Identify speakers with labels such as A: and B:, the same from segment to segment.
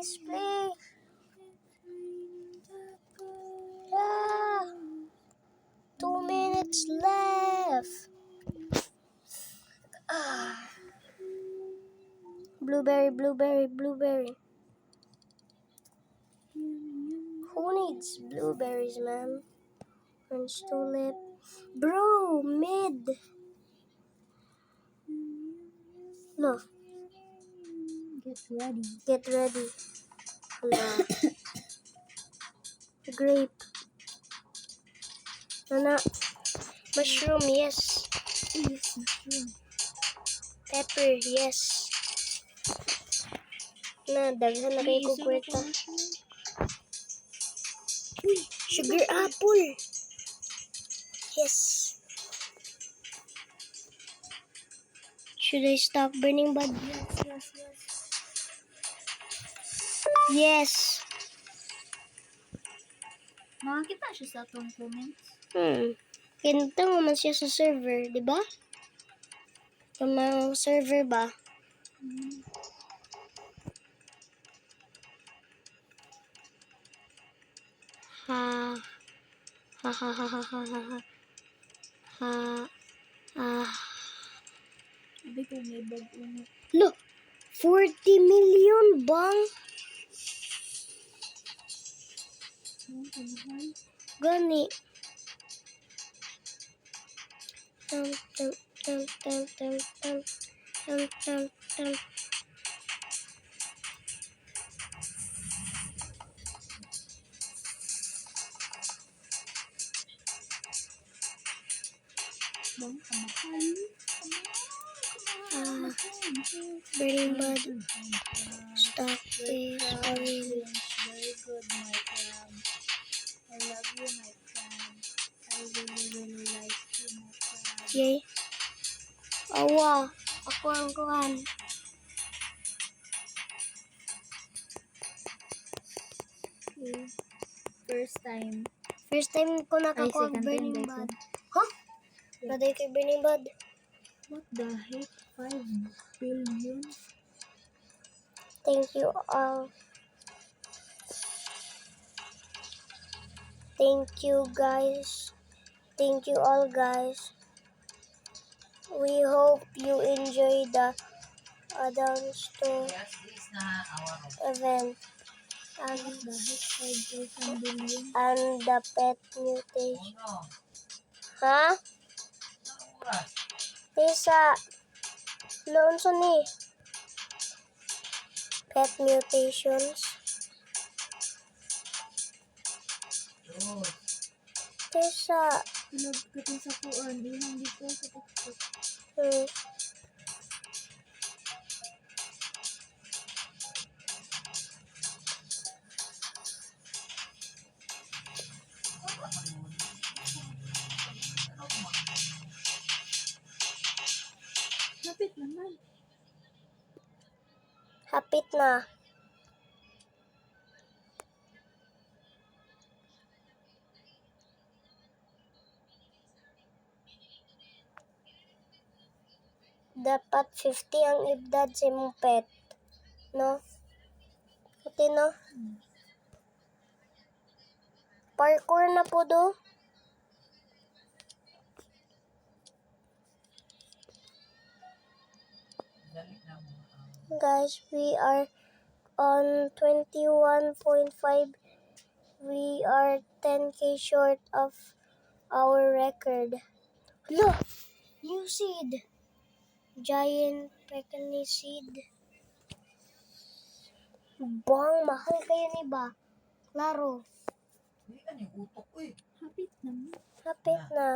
A: Please play. Ah, 2 minutes left. Ah. Blueberry, blueberry, blueberry. Who needs blueberries, man? Orange tulip. Bro, mid. No.
B: Get ready.
A: Get ready. Hala. Grape. Nana. Mushroom, yes.
B: Yes, mushroom.
A: Pepper, yes. Na, daghan na kayo
B: Isa na
A: kukwerta.
B: ko mushroom.
A: Sugar apple. Yes. Should I stop burning bud?
B: Yes.
A: Yes.
B: Makakita siya sa atong comments.
A: Ganito naman siya sa server, di ba? Kamang server ba? Ha. Ha ha ha ha ha ha ha. Ha.
B: Sabi ko may bag uno.
A: Look, 40 million bang? Gani. Tam tam tam tam tam tam tam tam tam.
B: Bang, kamahal.
A: Burning bud. Stock is orange.
B: Very good, my friend. I love you, my friend. I really like you, my friend.
A: Yay. Awa. Ako ang kuhan.
B: First time.
A: First time ko
B: Ay,
A: nakakuha
B: second time,
A: burning
B: guys.
A: bud. Huh? Naday kay burning bud.
B: What the heck? 5 billion?
A: Thank you all. Thank you guys. Thank you all guys. We hope you enjoy the Adams to event
B: What the heck? 5,000 billion?
A: and the pet mutation. Ha? Tisa. Lonso ni. Pet mutations. Tisa.
B: Pinagkati sa kuan. Ilang dito sa TikTok. Lapit naman.
A: Hapit na. Dapat 50 ang edad sa imong pet. No? Pati no? Parkour na po do. Guys, we are on 21.5. We are 10k short of our record. Look! New seed. Giant pecany seed. Bang, mahal kayo ni ba? Klaro.
B: Hapit naman.
A: Hapit na.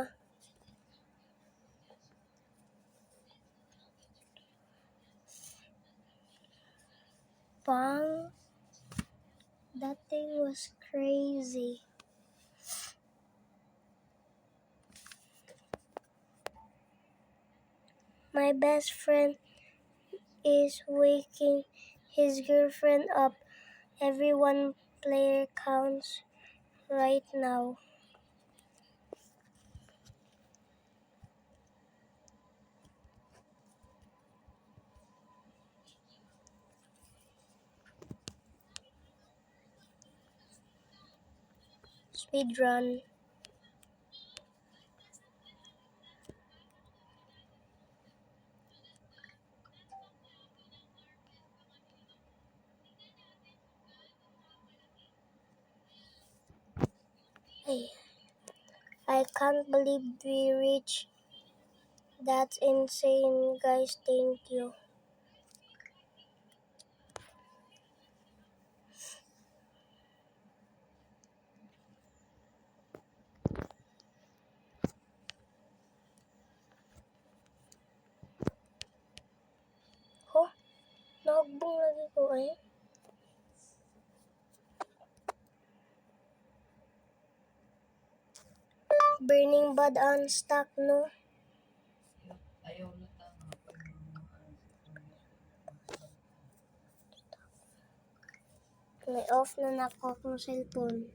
A: Bang. That thing was crazy. My best friend is waking his girlfriend up. Every one player counts right now. Speedrun. Hey, I can't believe we reached. That's insane, guys. Thank you. Oh, nahagbong lagi ko ay. Burning bad unstuck, no? May off na nako akong cellphone.